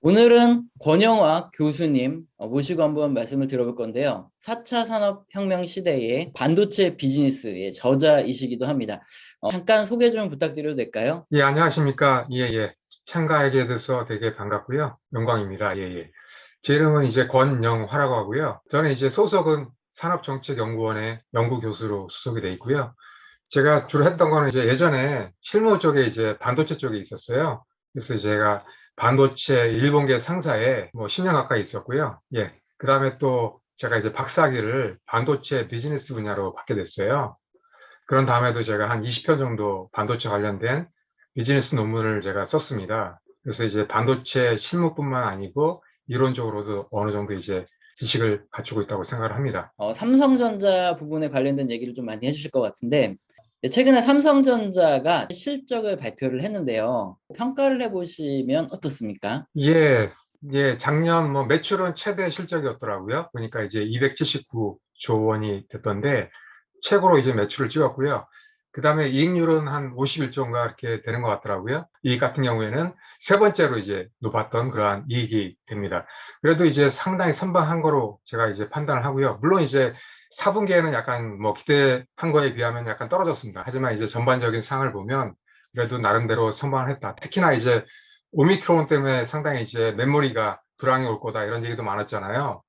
오늘은 권영화 교수님 모시고 한번 말씀을 들어볼 건데요. 4차 산업혁명 시대의 반도체 비즈니스의 저자이시기도 합니다. 잠깐 소개 좀 부탁드려도 될까요? 예, 안녕하십니까. 예, 예. 참가하게 돼서 되게 반갑고요. 영광입니다. 예, 예. 제 이름은 이제 권영화라고 하고요. 저는 이제 소속은 산업정책연구원의 연구교수로 수속이 돼 있고요. 제가 주로 했던 거는 이제 예전에 실무 쪽에 이제 반도체 쪽에 있었어요. 그래서 제가 반도체 일본계 상사에 뭐 10년 가까이 있었고요. 예. 그 다음에 또 제가 이제 박사학위를 반도체 비즈니스 분야로 받게 됐어요. 그런 다음에도 제가 한 20편 정도 반도체 관련된 비즈니스 논문을 제가 썼습니다. 그래서 이제 반도체 실무뿐만 아니고 이론적으로도 어느 정도 이제 지식을 갖추고 있다고 생각을 합니다. 삼성전자 부분에 관련된 얘기를 좀 많이 해주실 것 같은데, 최근에 삼성전자가 실적을 발표를 했는데요. 평가를 해보시면 어떻습니까? 예, 예, 작년 뭐 매출은 최대 실적이었더라고요. 그러니까 이제 279조 원이 됐던데 최고로 이제 매출을 찍었고요. 그 다음에 이익률은 한 51조인가 이렇게 되는 것 같더라고요. 이익 같은 경우에는 세 번째로 이제 높았던 그러한 이익이 됩니다. 그래도 이제 상당히 선방한 거로 제가 이제 판단을 하고요. 물론 이제 4분기에는 약간 뭐 기대한 거에 비하면 약간 떨어졌습니다. 하지만 이제 전반적인 상을 보면 그래도 나름대로 선방을 했다. 특히나 이제 오미크론 때문에 상당히 이제 메모리가 불황이 올 거다 이런 얘기도 많았잖아요.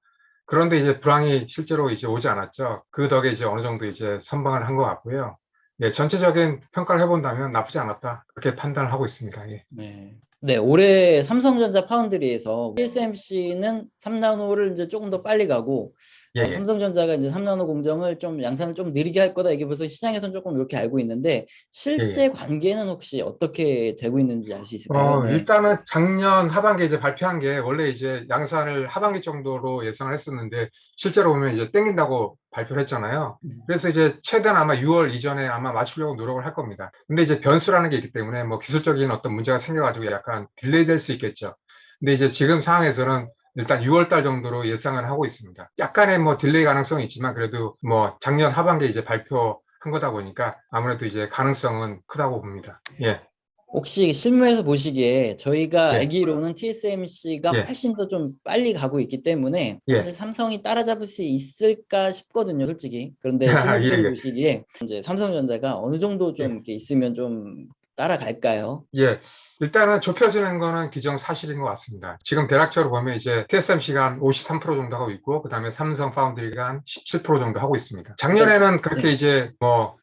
그런데 이제 불황이 실제로 이제 오지 않았죠. 그 덕에 이제 어느 정도 이제 선방을 한 것 같고요. 예, 전체적인 평가를 해본다면 나쁘지 않았다. 그렇게 판단을 하고 있습니다. 예. 네, 올해 삼성전자 파운드리에서 TSMC는 3나노를 이제 조금 더 빨리 가고, 예, 예. 삼성전자가 이제 3나노 공정을 좀 양산을 좀 느리게 할 거다. 이게 벌써 시장에서는 조금 이렇게 알고 있는데, 예, 예. 실제 관계는 혹시 어떻게 되고 있는지 알 수 있을까요? 네. 일단은 작년 하반기에 이제 발표한 게 원래 이제 양산을 하반기 정도로 예상을 했었는데 실제로 보면 이제 땡긴다고 발표를 했잖아요. 그래서 이제 최대한 아마 6월 이전에 아마 맞추려고 노력을 할 겁니다. 근데 이제 변수라는 게 있기 때문에 뭐 기술적인 어떤 문제가 생겨가지고 약간 딜레이 될 수 있겠죠. 근데 이제 지금 상황에서는 일단 6월 달 정도로 예상을 하고 있습니다. 약간의 뭐 딜레이 가능성이 있지만 그래도 뭐 작년 하반기에 이제 발표한 거다 보니까 아무래도 이제 가능성은 크다고 봅니다. 예, 혹시 실무에서 보시기에 저희가 예, 알기로는 TSMC가 예. 훨씬 더 좀 빨리 가고 있기 때문에 사실 예. 삼성이 따라잡을 수 있을까 싶거든요, 솔직히. 그런데 예, 실무진이 예, 보시기에 이제 삼성전자가 어느 정도 좀 예, 이렇게 있으면 좀 따라갈까요? 예. 일단은 좁혀지는 거는 기정사실인 것 같습니다. 지금 대략적으로 보면 이제 TSMC가 한 53% 정도 하고 있고, 그 다음에 삼성 파운드리가 한 17% 정도 하고 있습니다. 그러니까 작년에는 그렇게 네. 이제 뭐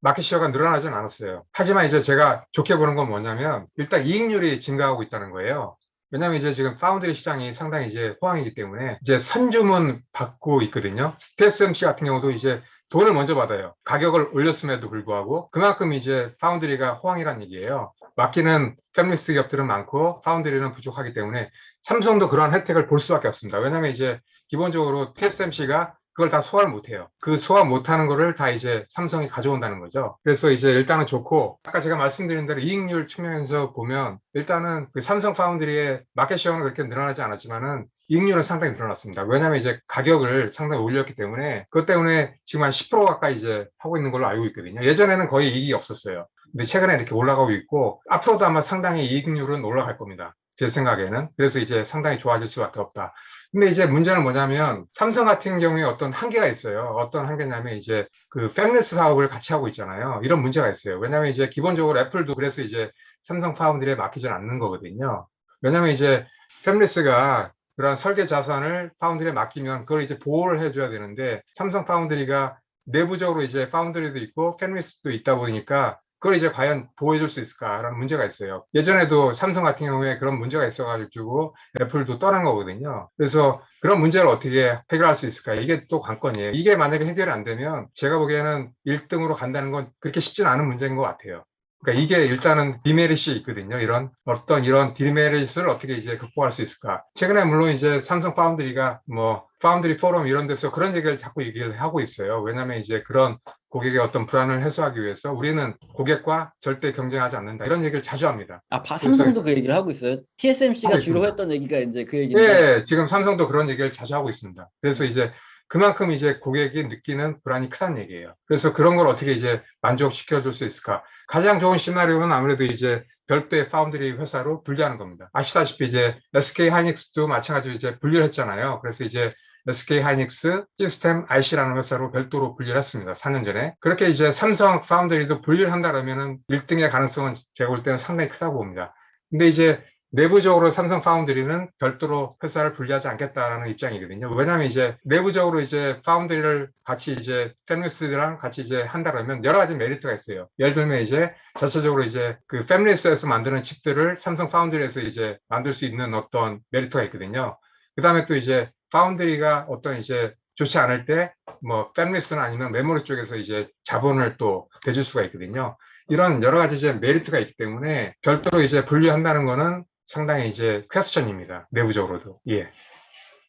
마켓 시어가 늘어나진 않았어요. 하지만 이제 제가 좋게 보는 건 뭐냐면 일단 이익률이 증가하고 있다는 거예요. 왜냐하면 이제 지금 파운드리 시장이 상당히 이제 호황이기 때문에 이제 선주문 받고 있거든요. TSMC 같은 경우도 이제 돈을 먼저 받아요. 가격을 올렸음에도 불구하고 그만큼 이제 파운드리가 호황이란 얘기예요. 맡기는 팹리스 기업들은 많고 파운드리는 부족하기 때문에 삼성도 그러한 혜택을 볼 수밖에 없습니다. 왜냐하면 이제 기본적으로 TSMC가 그걸 다 소화를 못해요. 그 소화 못하는 거를 다 이제 삼성이 가져온다는 거죠. 그래서 이제 일단은 좋고, 아까 제가 말씀드린 대로 이익률 측면에서 보면, 일단은 그 삼성 파운드리의 마켓 시어는 그렇게 늘어나지 않았지만은, 이익률은 상당히 늘어났습니다. 왜냐하면 이제 가격을 상당히 올렸기 때문에, 그것 때문에 지금 한 10% 가까이 이제 하고 있는 걸로 알고 있거든요. 예전에는 거의 이익이 없었어요. 근데 최근에 이렇게 올라가고 있고, 앞으로도 아마 상당히 이익률은 올라갈 겁니다. 제 생각에는. 그래서 이제 상당히 좋아질 수밖에 없다. 근데 이제 문제는 뭐냐면 삼성 같은 경우에 어떤 한계가 있어요. 어떤 한계냐면 이제 그 팹리스 사업을 같이 하고 있잖아요. 이런 문제가 있어요. 왜냐하면 이제 기본적으로 애플도 그래서 이제 삼성 파운드리에 맡기지 않는 거거든요. 왜냐하면 이제 팹리스가 그런 설계 자산을 파운드리에 맡기면 그걸 이제 보호를 해줘야 되는데 삼성 파운드리가 내부적으로 이제 파운드리도 있고 팹리스도 있다 보니까 그걸 이제 과연 보호해줄 수 있을까라는 문제가 있어요. 예전에도 삼성 같은 경우에 그런 문제가 있어가지고 애플도 떠난 거거든요. 그래서 그런 문제를 어떻게 해결할 수 있을까? 이게 또 관건이에요. 이게 만약에 해결이 안 되면 제가 보기에는 1등으로 간다는 건 그렇게 쉽지는 않은 문제인 것 같아요. 그러니까 이게 일단은 디메리트이 있거든요. 이런 어떤 이런 디메리트를 어떻게 이제 극복할 수 있을까? 최근에 물론 이제 삼성 파운드리가 뭐 파운드리 포럼 이런 데서 그런 얘기를 자꾸 얘기를 하고 있어요. 왜냐하면 이제 그런 고객의 어떤 불안을 해소하기 위해서 우리는 고객과 절대 경쟁하지 않는다. 이런 얘기를 자주 합니다. 그래서 삼성도 그 얘기를 하고 있어요. TSMC가 하고 주로 있습니다. 했던 얘기가 이제 그 얘기인데, 예, 지금 삼성도 그런 얘기를 자주 하고 있습니다. 그래서 네. 이제 그만큼 이제 고객이 느끼는 불안이 크다는 얘기예요. 그래서 그런 걸 어떻게 이제 만족시켜 줄 수 있을까? 가장 좋은 시나리오는 아무래도 이제 별도의 파운드리 회사로 분리하는 겁니다. 아시다시피 이제 SK 하이닉스도 마찬가지로 이제 분리를 했잖아요. 그래서 이제 SK 하이닉스 시스템 IC라는 회사로 별도로 분리를 했습니다. 4년 전에. 그렇게 이제 삼성 파운드리도 분리를 한다면은 1등의 가능성은 제가 볼 때는 상당히 크다고 봅니다. 근데 이제 내부적으로 삼성 파운드리는 별도로 회사를 분리하지 않겠다라는 입장이거든요. 왜냐하면 이제 내부적으로 이제 파운드리를 같이 이제 팹리스랑 같이 이제 한다면 여러 가지 메리트가 있어요. 예를 들면 이제 자체적으로 이제 그 팹리스에서 만드는 칩들을 삼성 파운드리에서 이제 만들 수 있는 어떤 메리트가 있거든요. 그 다음에 또 이제 파운드리가 어떤 이제 좋지 않을 때 뭐 팹리스나 아니면 메모리 쪽에서 이제 자본을 또 대줄 수가 있거든요. 이런 여러 가지 이제 메리트가 있기 때문에 별도로 이제 분리한다는 거는 상당히 이제 퀘스천입니다. 내부적으로도. 예.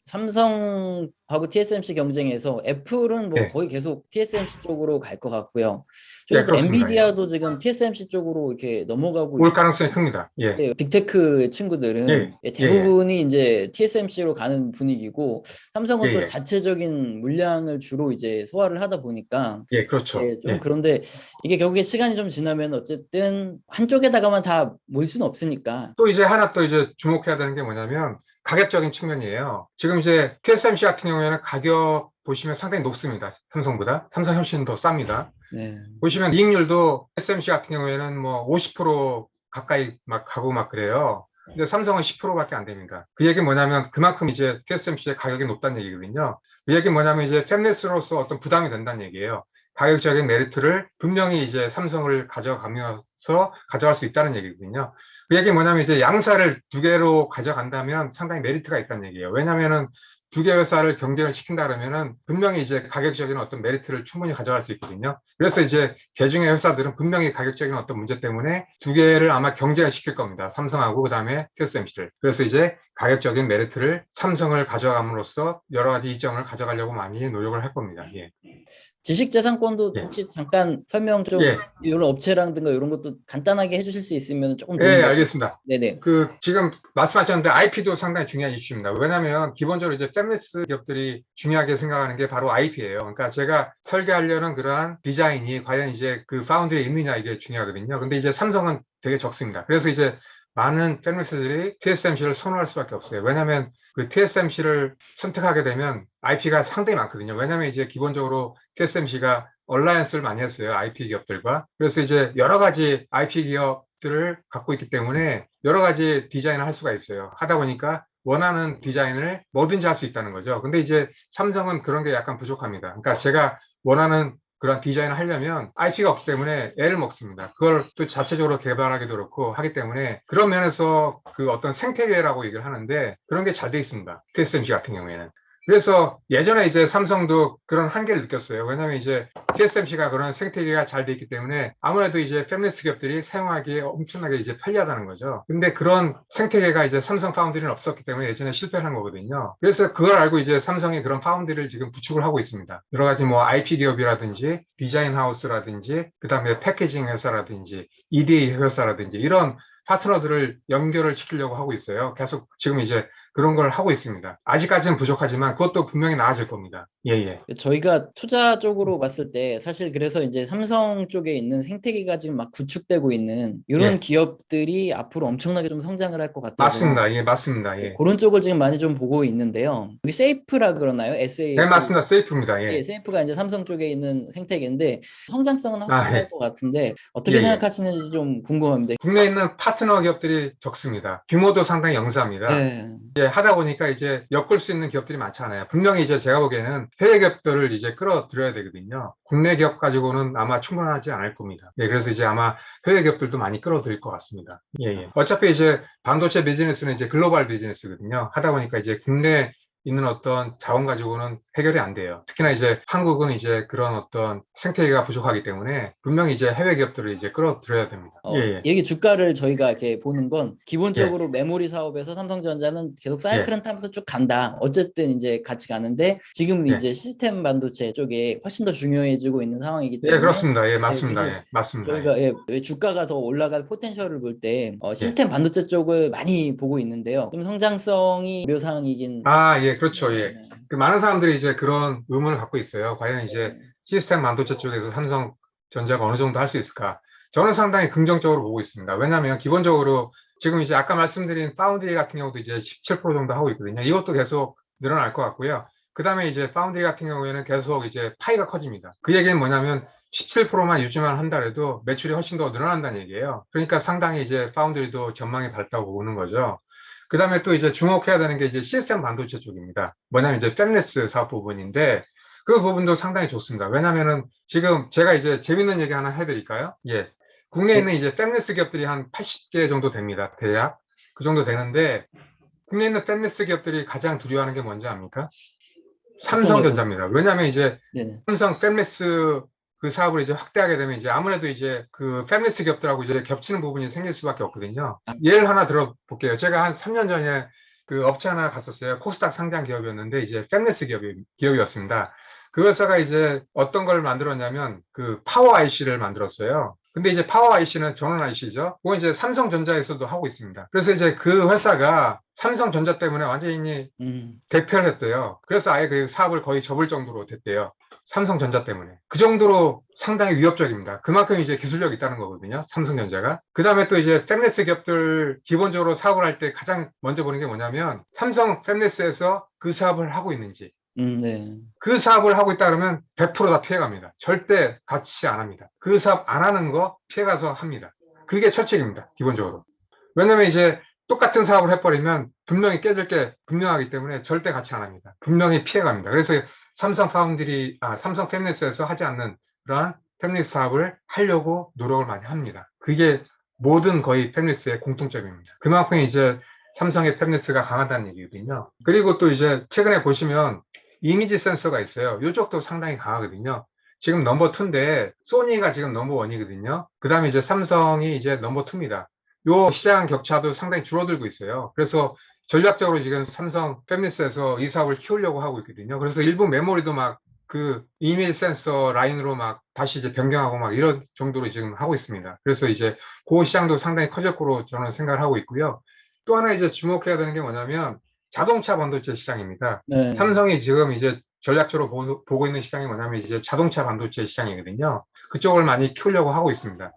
삼성하고 TSMC 경쟁에서 애플은 뭐 예. 거의 계속 TSMC 쪽으로 갈 것 같고요. 예, 좀 그렇습니다. 예. 엔비디아도 지금 TSMC 쪽으로 이렇게 넘어가고 올 가능성이 큽니다. 예. 있는데 빅테크 친구들은 예. 대부분이 이제 TSMC로 가는 분위기고 예. 삼성은 또 예. 자체적인 물량을 주로 이제 소화를 하다 보니까 예, 그렇죠. 좀 예. 그런데 이게 결국에 시간이 좀 지나면 어쨌든 한쪽에다가만 다 모일 수는 없으니까. 또 이제 하나 또 이제 주목해야 되는 게 뭐냐면 가격적인 측면이에요. 지금 이제 TSMC 같은 경우에는 가격 보시면 상당히 높습니다. 삼성보다. 삼성 훨씬 더 쌉니다. 네. 보시면 이익률도 TSMC 같은 경우에는 뭐 50% 가까이 막 가고 막 그래요. 근데 삼성은 10%밖에 안 됩니다. 그 얘기는 뭐냐면 그만큼 이제 TSMC의 가격이 높다는 얘기거든요. 그 얘기는 뭐냐면 이제 팹리스로서 어떤 부담이 된다는 얘기예요. 가격적인 메리트를 분명히 이제 삼성을 가져가면서 가져갈 수 있다는 얘기거든요. 그 얘기는 뭐냐면 이제 양사를 두 개로 가져간다면 상당히 메리트가 있다는 얘기예요. 왜냐면은 두 개 회사를 경쟁을 시킨다 그러면은 분명히 이제 가격적인 어떤 메리트를 충분히 가져갈 수 있거든요. 그래서 이제 개중의 회사들은 분명히 가격적인 어떤 문제 때문에 두 개를 아마 경쟁을 시킬 겁니다. 삼성하고 그다음에 TSMC를. 그래서 이제 가격적인 메리트를 삼성을 가져감으로써 여러 가지 이점을 가져가려고 많이 노력을 할 겁니다. 예. 지식재산권도 예. 혹시 잠깐 설명 좀 예. 이런 업체랑든가 이런 것도 간단하게 해주실 수 있으면 조금 예, 도움이 될것 알겠습니다. 네네. 그 지금 말씀하셨는데 IP도 상당히 중요한 이슈입니다. 왜냐하면 기본적으로 이제 팹리스 기업들이 중요하게 생각하는 게 바로 IP예요. 그러니까 제가 설계하려는 그러한 디자인이 과연 이제 그 파운드리에 있느냐 이게 중요하거든요. 근데 이제 삼성은 되게 적습니다. 그래서 이제 많은 팹리스들이 TSMC를 선호할 수밖에 없어요. 왜냐하면 그 TSMC를 선택하게 되면 IP가 상당히 많거든요. 왜냐하면 이제 기본적으로 TSMC가 얼라이언스를 많이 했어요. IP 기업들과. 그래서 이제 여러 가지 IP 기업들을 갖고 있기 때문에 여러 가지 디자인을 할 수가 있어요. 하다 보니까 원하는 디자인을 뭐든지 할 수 있다는 거죠. 근데 이제 삼성은 그런 게 약간 부족합니다. 그러니까 제가 원하는 그런 디자인을 하려면 IP가 없기 때문에 애를 먹습니다. 그걸 또 자체적으로 개발하기도 그렇고 하기 때문에 그런 면에서 그 어떤 생태계라고 얘기를 하는데 그런 게 잘 돼 있습니다. TSMC 같은 경우에는. 그래서 예전에 이제 삼성도 그런 한계를 느꼈어요. 왜냐하면 이제 TSMC가 그런 생태계가 잘 돼 있기 때문에 아무래도 이제 팹리스 기업들이 사용하기에 엄청나게 이제 편리하다는 거죠. 근데 그런 생태계가 이제 삼성 파운드리는 없었기 때문에 예전에 실패를 한 거거든요. 그래서 그걸 알고 이제 삼성이 그런 파운드리를 지금 구축을 하고 있습니다. 여러 가지 뭐 IP 기업이라든지 디자인 하우스라든지 그다음에 패키징 회사라든지 EDA 회사라든지 이런 파트너들을 연결을 시키려고 하고 있어요. 계속 지금 이제 그런 걸 하고 있습니다. 아직까지는 부족하지만 그것도 분명히 나아질 겁니다. 예, 예. 저희가 투자 쪽으로 봤을 때 사실 그래서 이제 삼성 쪽에 있는 생태계가 지금 막 구축되고 있는 이런 예. 기업들이 앞으로 엄청나게 좀 성장을 할 것 같아서 맞습니다. 예, 맞습니다. 예. 그런 쪽을 지금 많이 좀 보고 있는데요. 여기 세이프라 그러나요? 네, SAF. 맞습니다. 세이프입니다. 예, 예. 세이프가 이제 삼성 쪽에 있는 생태계인데 성장성은 아, 확실할 예. 것 같은데 예, 어떻게 예. 생각하시는지 좀 궁금합니다. 국내에 있는 파트너 기업들이 적습니다. 규모도 상당히 영세합니다. 예. 이제 하다 보니까 이제 엮을 수 있는 기업들이 많지 않아요. 분명히 이제 제가 보기에는 해외 기업들을 이제 끌어들여야 되거든요. 국내 기업 가지고는 아마 충분하지 않을 겁니다. 예, 그래서 이제 아마 해외 기업들도 많이 끌어들일 것 같습니다. 예, 예. 어차피 이제 반도체 비즈니스는 이제 글로벌 비즈니스거든요. 하다 보니까 이제 국내 있는 어떤 자원 가지고는 해결이 안 돼요. 특히나 이제 한국은 이제 그런 어떤 생태계가 부족하기 때문에 분명히 이제 해외 기업들을 이제 끌어들여야 됩니다. 예, 예. 여기 주가를 저희가 이렇게 보는 건 예, 기본적으로 메모리 사업에서 삼성전자는 계속 예, 사이클은 타면서 쭉 간다. 어쨌든 이제 같이 가는데 지금은 예. 이제 시스템 반도체 쪽에 훨씬 더 중요해지고 있는 상황이기 예, 때문에 그렇습니다. 예, 예, 맞습니다. 그래서 예, 맞습니다. 예, 저희가 왜 주가가 더 올라갈 포텐셜을 볼 때 예. 시스템 반도체 쪽을 많이 보고 있는데요. 좀 성장성이 우려사항이긴 아, 예, 그렇죠. 예. 네. 그 많은 사람들이 이제 그런 의문을 갖고 있어요. 과연 이제 네. 시스템 반도체 쪽에서 삼성전자가 어느 정도 할 수 있을까? 저는 상당히 긍정적으로 보고 있습니다. 왜냐하면 기본적으로 지금 이제 아까 말씀드린 파운드리 같은 경우도 이제 17% 정도 하고 있거든요. 이것도 계속 늘어날 것 같고요. 그 다음에 이제 파운드리 같은 경우에는 계속 이제 파이가 커집니다. 그 얘기는 뭐냐면 17%만 유지만 한다래도 매출이 훨씬 더 늘어난다는 얘기예요. 그러니까 상당히 이제 파운드리도 전망이 밝다고 보는 거죠. 그 다음에 또 이제 주목해야 되는 게 이제 시스템 반도체 쪽입니다. 뭐냐면 이제 팹리스 사업 부분인데 그 부분도 상당히 좋습니다. 왜냐면은 지금 제가 이제 재밌는 얘기 하나 해드릴까요? 예. 국내에 네. 있는 이제 팹리스 기업들이 한 80개 정도 됩니다. 대략. 그 정도 되는데 국내에 있는 팹리스 기업들이 가장 두려워하는 게 뭔지 압니까? 어떤 거요? 삼성전자입니다. 왜냐하면 이제 네네. 삼성 팹리스 그 사업을 이제 확대하게 되면 이제 아무래도 이제 그 팹리스 기업들하고 이제 겹치는 부분이 생길 수밖에 없거든요. 예를 하나 들어볼게요. 제가 한 3년 전에 그 업체 하나 갔었어요. 코스닥 상장 기업이었는데 이제 팹리스 기업이었습니다. 그 회사가 이제 어떤 걸 만들었냐면 그 파워 IC를 만들었어요. 근데 이제 파워 IC는 전원 IC죠. 그건 이제 삼성전자에서도 하고 있습니다. 그래서 이제 그 회사가 삼성전자 때문에 완전히 음, 대표를 했대요. 그래서 아예 그 사업을 거의 접을 정도로 됐대요. 삼성전자 때문에. 그 정도로 상당히 위협적입니다. 그만큼 이제 기술력이 있다는 거거든요. 삼성전자가. 그 다음에 또 이제 팹리스 기업들 기본적으로 사업을 할 때 가장 먼저 보는 게 뭐냐면 삼성 팹리스에서 그 사업을 하고 있는지 네. 그 사업을 하고 있다 그러면 100%다 피해갑니다. 절대 같이 안 합니다. 그 사업 안 하는 거 피해가서 합니다. 그게 철칙입니다. 기본적으로. 왜냐면 이제 똑같은 사업을 해버리면 분명히 깨질 게 분명하기 때문에 절대 같이 안 합니다. 분명히 피해갑니다. 그래서 삼성 팹리스에서 하지 않는 그러한 팹리스 사업을 하려고 노력을 많이 합니다. 그게 모든 거의 팹리스의 공통점입니다. 그만큼 이제 삼성의 팹리스가 강하다는 얘기거든요. 그리고 또 이제 최근에 보시면 이미지 센서가 있어요. 이쪽도 상당히 강하거든요. 지금 넘버 2인데 소니가 지금 넘버 1이거든요. 그 다음에 이제 삼성이 이제 넘버 2입니다. 요 시장 격차도 상당히 줄어들고 있어요. 그래서 전략적으로 지금 삼성 팹리스에서 이 사업을 키우려고 하고 있거든요. 그래서 일부 메모리도 막 그 이미지 센서 라인으로 막 다시 이제 변경하고 막 이런 정도로 지금 하고 있습니다. 그래서 이제 그 시장도 상당히 커질 거로 저는 생각을 하고 있고요. 또 하나 이제 주목해야 되는 게 뭐냐면 자동차 반도체 시장입니다. 네. 삼성이 지금 이제 전략적으로 보고 있는 시장이 뭐냐면 이제 자동차 반도체 시장이거든요. 그쪽을 많이 키우려고 하고 있습니다.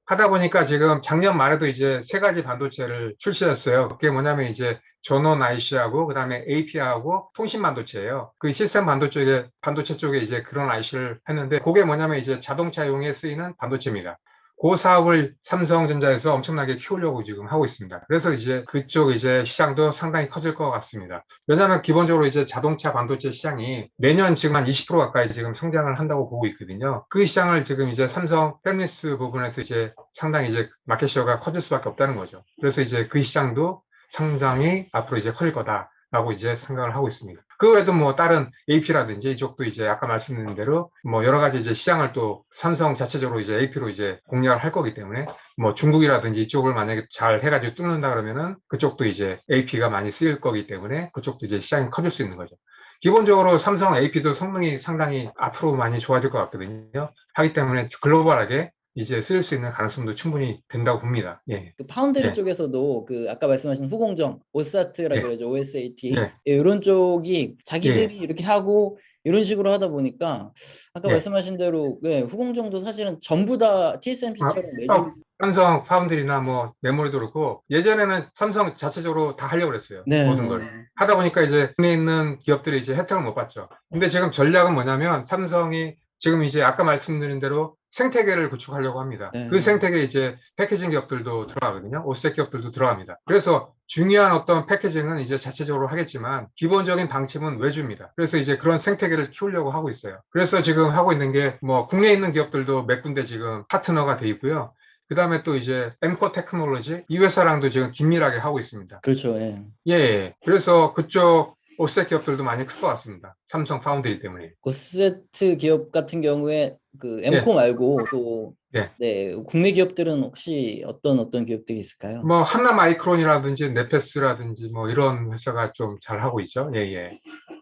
하다 보니까 지금 작년 말에도 이제 세 가지 반도체를 출시했어요. 그게 뭐냐면 이제 전원 IC하고 그다음에 AP하고 통신 반도체예요. 그 시스템 반도체 쪽에 이제 그런 IC를 했는데 그게 뭐냐면 이제 자동차용에 쓰이는 반도체입니다. 그 사업을 삼성전자에서 엄청나게 키우려고 지금 하고 있습니다. 그래서 이제 그쪽 이제 시장도 상당히 커질 것 같습니다. 왜냐하면 기본적으로 이제 자동차 반도체 시장이 내년 지금 한 20% 가까이 지금 성장을 한다고 보고 있거든요. 그 시장을 지금 이제 삼성 팹리스 부분에서 이제 상당히 이제 마켓시어가 커질 수밖에 없다는 거죠. 그래서 이제 그 시장도 상당히 앞으로 이제 커질 거다라고 이제 생각을 하고 있습니다. 그 외에도 뭐 다른 AP라든지 이쪽도 이제 아까 말씀드린 대로 뭐 여러 가지 이제 시장을 또 삼성 자체적으로 이제 AP로 이제 공략을 할 거기 때문에 뭐 중국이라든지 이쪽을 만약에 잘 해가지고 뚫는다 그러면은 그쪽도 이제 AP가 많이 쓰일 거기 때문에 그쪽도 이제 시장이 커질 수 있는 거죠. 기본적으로 삼성 AP도 성능이 상당히 앞으로 많이 좋아질 것 같거든요. 하기 때문에 글로벌하게 이제 쓰일 수 있는 가능성도 충분히 된다고 봅니다. 예, 그 파운드리 예, 쪽에서도 그 아까 말씀하신 후공정, 오사트라 예, 그러죠. OSAT. 예, 예, 이런 쪽이 예, 자기들이 이렇게 하고 이런 식으로 하다 보니까 아까 예. 말씀하신 대로 예, 후공정도 사실은 전부 다 TSMC처럼 내주 삼성 파운드리나 뭐 메모리도 그렇고 예전에는 삼성 자체적으로 다 하려고 그랬어요. 모든 걸. 네. 하다 보니까 이제 국내에 있는 기업들이 이제 혜택을 못 봤죠. 근데 지금 전략은 뭐냐면 삼성이 지금 이제 아까 말씀드린 대로 생태계를 구축하려고 합니다. 그 네. 생태계에 이제 패키징 기업들도 들어가거든요. 옷색 기업들도 들어갑니다. 그래서 중요한 어떤 패키징은 이제 자체적으로 하겠지만 기본적인 방침은 외주입니다. 그래서 이제 그런 생태계를 키우려고 하고 있어요. 그래서 지금 하고 있는 게 뭐 국내에 있는 기업들도 몇 군데 지금 파트너가 돼 있고요. 그 다음에 또 이제 엠코 테크놀로지 이 회사랑도 지금 긴밀하게 하고 있습니다. 그렇죠. 예. 예, 예. 그래서 그쪽 오색 기업들도 많이 클 것 같습니다. 삼성 파운드리 때문에. 고세트 기업 같은 경우에 그 예, 엠코 말고 또 예. 네, 국내 기업들은 혹시 어떤 기업들이 있을까요? 뭐 하나 마이크론이라든지 네페스라든지 뭐 이런 회사가 좀 잘 하고 있죠. 예, 예.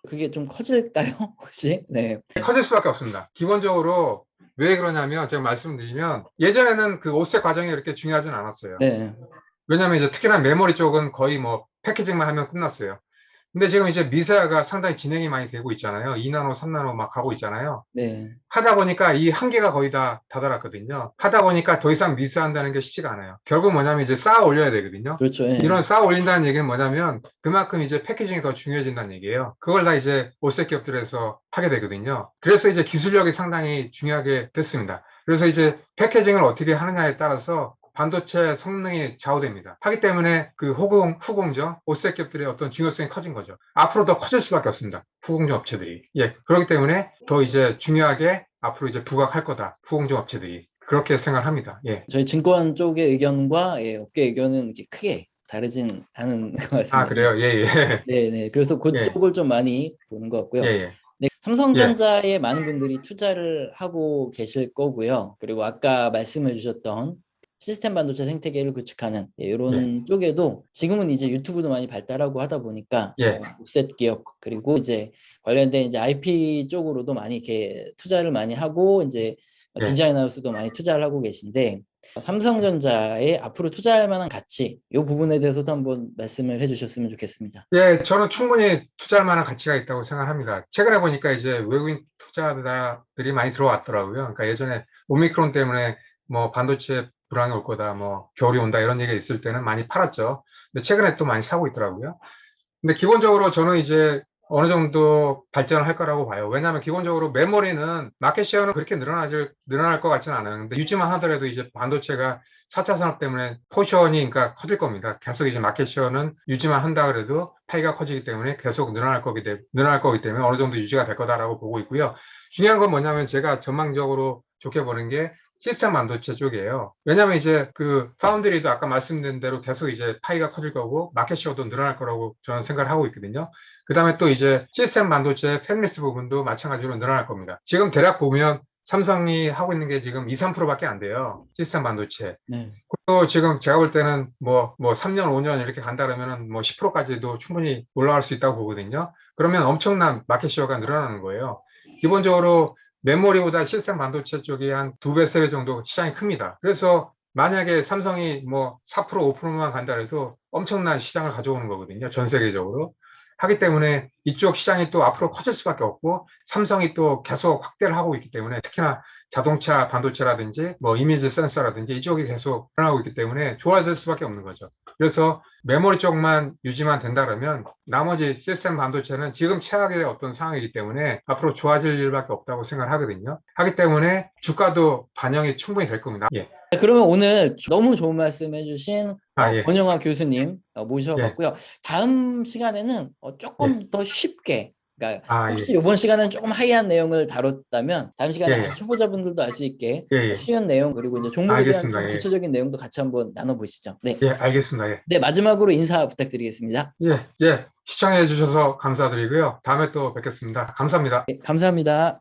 그게 좀 커질까요? 혹시? 네. 커질 수밖에 없습니다. 기본적으로 왜 그러냐면 제가 말씀드리면 예전에는 그 오색 과정이 그렇게 중요하진 않았어요. 네. 왜냐하면 이제 특히나 메모리 쪽은 거의 뭐 패키징만 하면 끝났어요. 근데 지금 이제 미세화가 상당히 진행이 많이 되고 있잖아요. 2나노, 3나노 막 가고 있잖아요. 네. 하다 보니까 이 한계가 거의 다 다다랐거든요. 하다 보니까 더 이상 미스한다는 게 쉽지가 않아요. 결국 뭐냐면 이제 쌓아 올려야 되거든요. 그렇죠. 예. 이런 쌓아 올린다는 얘기는 뭐냐면 그만큼 이제 패키징이 더 중요해진다는 얘기예요. 그걸 다 이제 오색 기업들에서 하게 되거든요. 그래서 이제 기술력이 상당히 중요하게 됐습니다. 그래서 이제 패키징을 어떻게 하느냐에 따라서 반도체 성능이 좌우됩니다. 하기 때문에 그 후공정, 오색 기업들의 어떤 중요성이 커진 거죠. 앞으로 더 커질 수밖에 없습니다. 후공정 업체들이. 예, 그렇기 때문에 더 이제 중요하게 앞으로 이제 부각할 거다. 후공정 업체들이. 그렇게 생각합니다. 예. 저희 증권 쪽의 의견과 예, 업계 의견은 이렇게 크게 다르진 않은 것 아, 같습니다. 그래요? 예, 예. 네네. 그래서 예, 그쪽을 좀 많이 보는 것 예, 같고요. 예. 네, 예, 삼성전자에 많은 분들이 투자를 하고 계실 거고요. 그리고 아까 말씀해 주셨던 시스템 반도체 생태계를 구축하는 예, 예, 이런 쪽에도 지금은 이제 유튜브도 많이 발달하고 하다 보니까 예, 옵셋 기업 그리고 이제 관련된 이제 IP 쪽으로도 많이 이렇게 투자를 많이 하고 이제 예. 디자인 하우스도 많이 투자를 하고 계신데 삼성전자에 앞으로 투자할 만한 가치 이 부분에 대해서도 한번 말씀을 해주셨으면 좋겠습니다. 예, 저는 충분히 투자할 만한 가치가 있다고 생각합니다. 최근에 보니까 이제 외국인 투자자들이 많이 들어왔더라고요. 그러니까 예전에 오미크론 때문에 뭐 반도체 불황이 올 거다, 뭐 겨울이 온다 이런 얘기가 있을 때는 많이 팔았죠. 근데 최근에 또 많이 사고 있더라고요. 근데 기본적으로 저는 이제 어느 정도 발전을 할 거라고 봐요. 왜냐하면 기본적으로 메모리는 마켓 셰어는 그렇게 늘어날 것 같지는 않아요. 근데 유지만 하더라도 이제 반도체가 4차 산업 때문에 포션이 그러니까 커질 겁니다. 계속 이제 마켓 셰어는 유지만 한다 그래도 파이가 커지기 때문에 계속 늘어날 거기 때문에 어느 정도 유지가 될 거다라고 보고 있고요. 중요한 건 뭐냐면 제가 전망적으로 좋게 보는 게 시스템 반도체 쪽이에요. 왜냐하면 이제 그 파운드리도 아까 말씀드린 대로 계속 이제 파이가 커질 거고 마켓시어도 늘어날 거라고 저는 생각을 하고 있거든요. 그 다음에 또 이제 시스템 반도체 팹리스 부분도 마찬가지로 늘어날 겁니다. 지금 대략 보면 삼성이 하고 있는 게 지금 2, 3%밖에 안 돼요. 시스템 반도체. 네. 또 지금 제가 볼 때는 뭐 3년, 5년 이렇게 간다 그러면은 뭐 10%까지도 충분히 올라갈 수 있다고 보거든요. 그러면 엄청난 마켓시어가 늘어나는 거예요. 기본적으로 메모리보다 시스템 반도체 쪽이 한 2배, 3배 정도 시장이 큽니다. 그래서 만약에 삼성이 뭐 4%, 5%만 간다 해도 엄청난 시장을 가져오는 거거든요. 전 세계적으로. 하기 때문에 이쪽 시장이 또 앞으로 커질 수밖에 없고 삼성이 또 계속 확대를 하고 있기 때문에 특히나 자동차 반도체라든지 뭐 이미지 센서라든지 이쪽이 계속 변하고 있기 때문에 좋아질 수밖에 없는 거죠. 그래서 메모리 쪽만 유지만 된다 그러면 나머지 시스템 반도체는 지금 최악의 어떤 상황이기 때문에 앞으로 좋아질 일밖에 없다고 생각을 하거든요. 하기 때문에 주가도 반영이 충분히 될 겁니다. 예. 그러면 오늘 너무 좋은 말씀 해주신 아, 예. 권영화 교수님 예. 모셔봤고요. 다음 시간에는 예. 조금 더 쉽게, 그러니까 아, 예. 혹시 이번 시간은 조금 하이한 내용을 다뤘다면 다음 예. 시간에 예. 아주 초보자분들도 알 수 있게 예. 예. 쉬운 내용 그리고 이제 종목에 대한 알겠습니다. 좀 예. 구체적인 내용도 같이 한번 나눠보시죠. 네, 예. 알겠습니다. 예. 네 마지막으로 인사 부탁드리겠습니다. 예. 예. 시청해 주셔서 감사드리고요. 다음에 또 뵙겠습니다. 감사합니다. 네, 감사합니다.